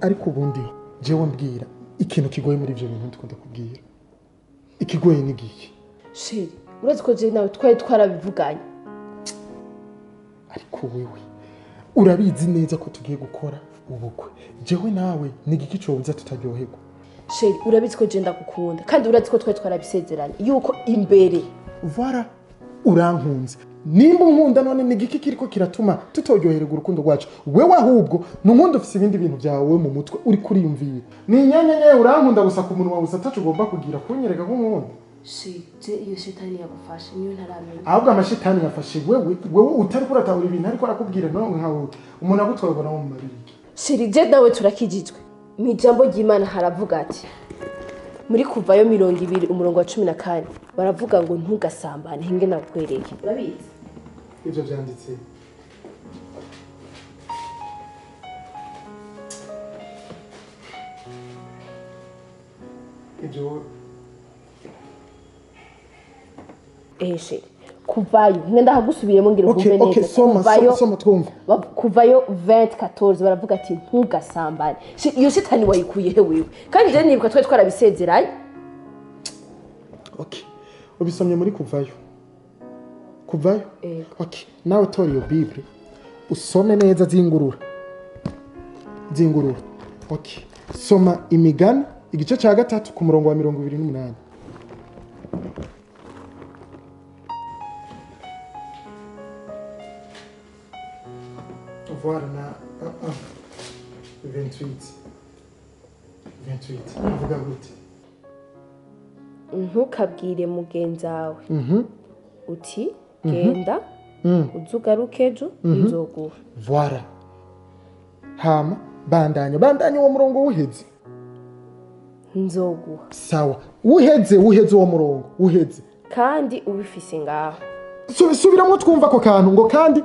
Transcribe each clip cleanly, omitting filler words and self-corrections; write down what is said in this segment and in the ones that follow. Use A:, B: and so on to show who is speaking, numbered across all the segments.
A: ariko ubundi jewe mbwira ikintu kigoye muri ivyo bintu ndiko ndakubwira. Ikigoye ni giki?
B: Sheri, urazi ko je nawe twari twarabivuganye.
A: Ariko wewe urabizi neza ko tugiye gukora ubukwe. Jewe nawe ni giki cobuza tutaryoherwa?
B: Sheri, urabizi ko je ndagukunda kandi urazi ko twari twarabisezeranye yuko imbere
A: vara urankunze. Nimba unkunda none ni giki kiriko kiratuma tutoryoherwa urukundo rwacu? Wewe ahubwo nunkunda ufise ibindi bintu byawe mu mutwe uri kuriyumvira. Ni nyenyenye urankunda gusa ku munwa gusa tacu ugomba kugira kunyereka ko nkunda.
B: Je iyo shitani yagufashe niyo ntaramenya.
A: Ahubwo amashitani yafashe wewe utari kuratahura ibintu ariko arakubwira no nkawe umuntu agutwara no mu mabiriki.
B: Sheri, je nawe turakijijwe. Mu ijambo ry'Imana haravuga ati muri kuvayo 20 umurongo wa 14 baravuga ngo ntugasambane hinge nakwereke. Urabizi?
A: Ivyo vyanditse. Ivyo
B: Sheri, kuvayo ngenda hagusubiremo ngira ukumve neza.
A: Okay, soma twumva.
B: Kuvayo 2014 baravuga ati ntugasambane. Iyo shitani wayikuye he wewe? Kandi je nibuka twari twarabisezeranye.
A: Okay. Ubisomye muri kuvayo. Okay. Nawe tori yo Bible. Usome neza zingurura. Okay. Soma imigani igice cya 3 ku murongo wa 28. Voilà na 28. Avuga gute?
B: Ntukabwire mugenzawe. Uti genda uzugaruke ejo nzoguha.
A: Voilà. Hama bandanya uwo murongo uheze.
B: Nzoguha.
A: Sawa. Uheze uwo murongo.
B: Kandi ubifise ngaho.
A: Subiramo twumva ko kantu ngo kandi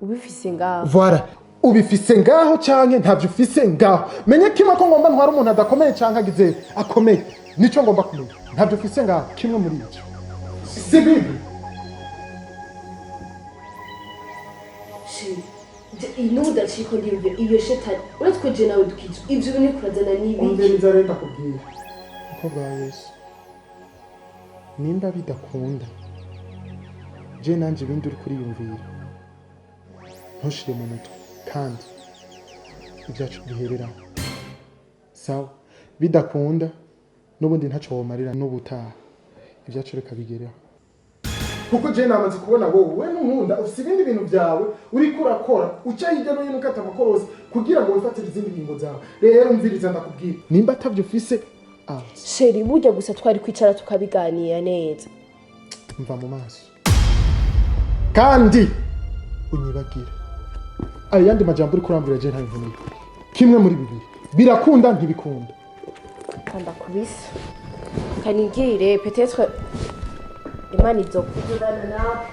B: ubifise ngaho.
A: Voilà. Ubifise ngaho canke ntavyo ufise ngaho. Menye kimwe ko ngomba ntwara umuntu adakomeye canke agize akomeye. Nico ngomba kumenya. Ntavyo ufise ngaho kimwe muri ivyo. Si Bible.
B: Inuda chiko ndivyo iyo shetani uratwe je nawe dukizo ivyo bine kurazana nibi
A: onde nizarenda kubwira uko bwa Yesu nimba bidakunda je nanje bindi uri kuriyumvira ntushire mu mutwe kandi ibyacu biherera sawa bidakunda nubundi ntaco womarira n'ubutaha ibyacu reka bigeraho kuko je namaze kubona wowe n'unkunda ufite ibindi bintu byawe uri kurakora uca hirya no hino ukata amakorosi kugira ngo wifatire izindi ngingo zawe rero umviriza ndakubwira nimba atavyo ufise
B: Sheri burya gusa twari kwicara tukabiganira neza
A: mva mu maso kandi unyibagira ayandi majambo uri kurambira je ntabivuneye kimwe muri bibiri birakunda ntibikunda
B: kanda kubisa kanigire peut-être Imana izokuvugana nawe.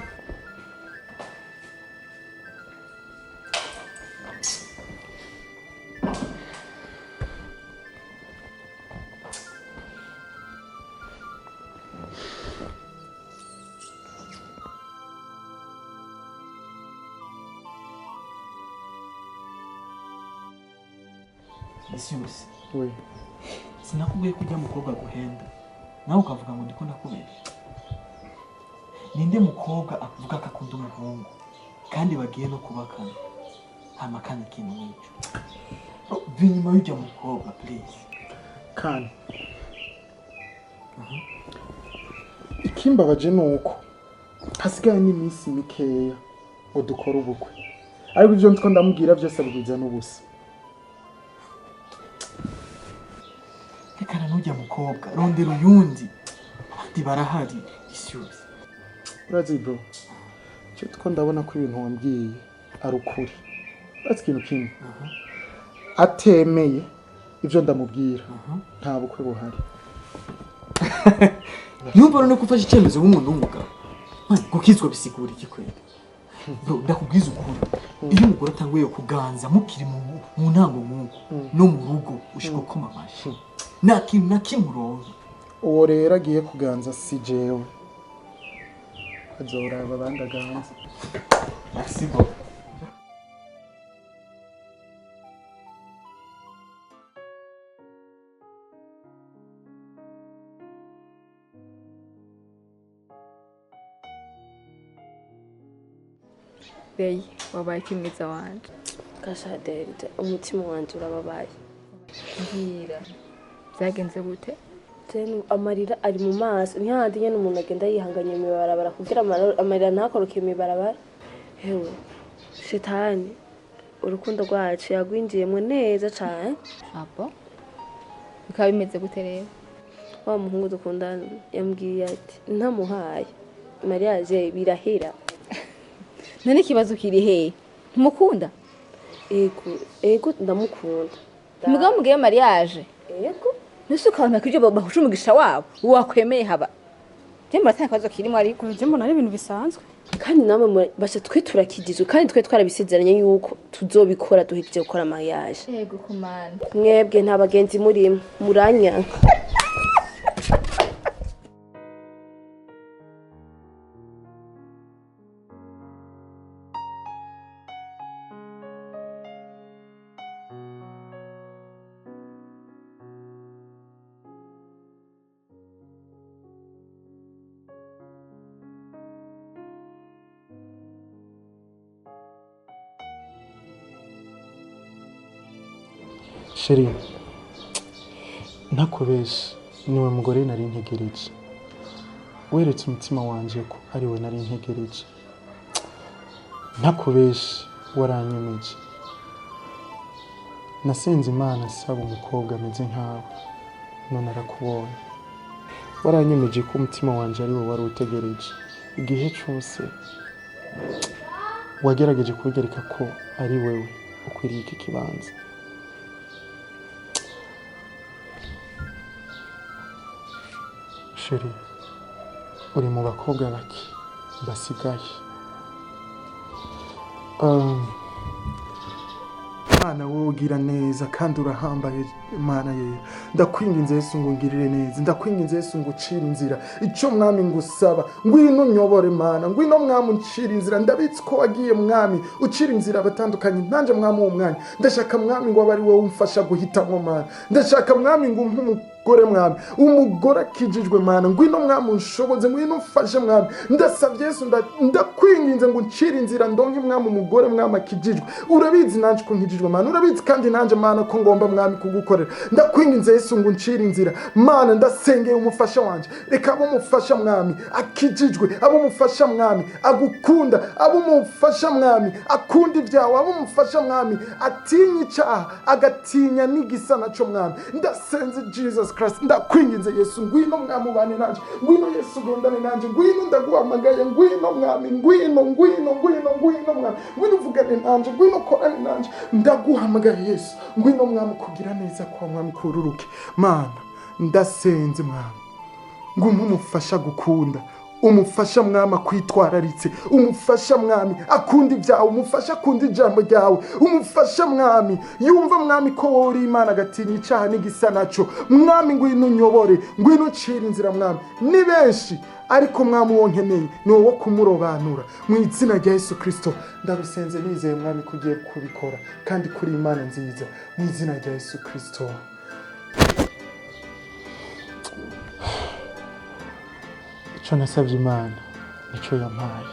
C: Isiusi.
A: Oui.
C: Sinakubwiye kujya mukobwa guhenda. Nawe ukavuga ngo ndiko ndakubesha. Ninde mukobwa avuga ko akunda umuhungu kandi bagiye no kubakana amakana ikintu n'icyo binyuma y'ujya mukobwa please
A: kandi ikimbabaje nuko hasigaye n'iminsi mikeya ngo dukora ubukwe ariko ibyo ndiko ndamubwira byose bigiza n'ubusa
C: rekana n'ujya mukobwa rondera uyundi abandi barahari ishyushye
A: urazi bro cyo two ndabona ko ibintu wambwiye ari ukuri urazi ikintu kimwe atemeye ibyo ndamubwira nta bukwe buhari
C: yumva no gufasha icyemezo w'umuntu w'umugabo gukizwa bisigura iki kweli bro ndakubwiza ukuri iyo umugore atanguye kuganza mukiri mu ntango nk'uko no mu rugo ushiko koma amashi nakimurongo
A: uwo rero agiye kuganza si jewe azoraba bandaganza
C: merci beaucoup
D: Beye wabaye kimwiza wanje.
B: Gashaderide umutima wanje urababaye.
D: Mbwira byagenze gute?
B: Tenu amarira ari mu maso ntihandi nyene umuntu agenda yihanganye mu barabara kugira amarira ntakoroke mu barabara. Hewe shetani urukundo rwacu yagwinjiyemo neza cyane.
D: Abo bikaba bimeze gute rero?
B: Wa muhungu dukundana yambwiye ati ntamuhaye mariage birahera.
D: None ikibazo kiri he? Ntumukunda?
B: Ego ndamukunda.
D: Mugabo mugiye mariage?
B: Ego
D: Nusukana kije bahuje umugisha wabo. Wakwemeye haba. Jemba atanga kazo kirimo ariko
E: je mbona ari ibintu bisanzwe.
B: Kandi namwe basha twe turakijizwe kandi twe twarabisezeranye yuko tuzobikora duhejeje gukora mariage.
D: Ego kumana.
B: Mwebwe nta bagenzi muri muranyanka.
A: Sheri, ntakubeshe niwe mugore nari ntegereje. Weretse umutima wanje ko ari we nari ntegereje. Ntakubeshe waranyemeje. Nasenze Imana saba umukobwa ameze nkawe. None arakubonye. Waranyemeje ko umutima wanje ari we wari utegereje. Igihe cyose wagerageje kugereka ko ari wewe ukwiriye iki kibanza. Sheri, uri mu bakobwa bake basigaye. Mana wowe ugira neza kandi urahambaye Mana yera. Ndakwinginze Yesu ngo ngirire neza. Ndakwinginze Yesu ngo ucire inzira. Ico mwami ngusaba, ngwino nyobore Mana, ngwino mwami uncire inzira. Ndabitse ko wagiye mwami ucire inzira abatandukanye. Nanje mwami uwo mwanya. Ndashaka mwami ngo abari wowe umfasha guhitamwo Mana. Ndashaka mwami ngo umugore mwami, umugore akijijwe Mana, ngwino mwami unshoboze, ngwino umfashe mwami. Ndasabye Yesu ndakwinginze ngo uncire inzira ndonke mwami umugore mwami akijijwe. Urabizi nanje ko nkijijwe Mana, urabizi kandi nanje Mana ko ngomba mwami kugukorera. Ndakwinginze Yesu ngo uncire inzira Mana, ndasengeye umufasha wanje. Reka abo umufasha mwami akijijwe, abo umufasha mwami agukunda, abo umufasha mwami akunda ibyawe, abo umufasha mwami atinya icyaha agatinya n'igisa naco mwami. Ndasenze Jesus Christ, ndakwinginze Yesu ngwino mwami ubane nanje, ngwino Yesu gendane nanje, ngwino ndaguhamagaye, ngwino mwami, ngwino mwami, ngwino uvugane nanje, ngwino korane nanje, ndaguhamagaye Yesu, ngwino mwami kugira neza kwa mwami kururuke Mana. Ndasenze mwami ngo umufasha gukunda, umufasha mwami kwitwararitse, umufasha mwami akunda ibyawe, umufasha akunda ijambo ryawe, umufasha mwami yumva mwami ko wowe uri Imana agatinya icyaha n'igisa naco mwami. Ngwino unyobore, ngwino ucire inzira mwami. Ni benshi ariko mwami uwo nkeneye ni wowe kumurobanura. Mu izina rya Yesu Kristo ndabisenze nizeye mwami kugiye kubikora kandi kuri Imana nziza, mu izina rya Yesu Kristo. Ico nasavye Imana nico yampaye.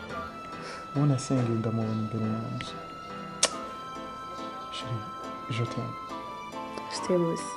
A: Uwo nasengeye ndamubona imbere yanje. Sheri, je t'aime.
B: Je t'aime aussi.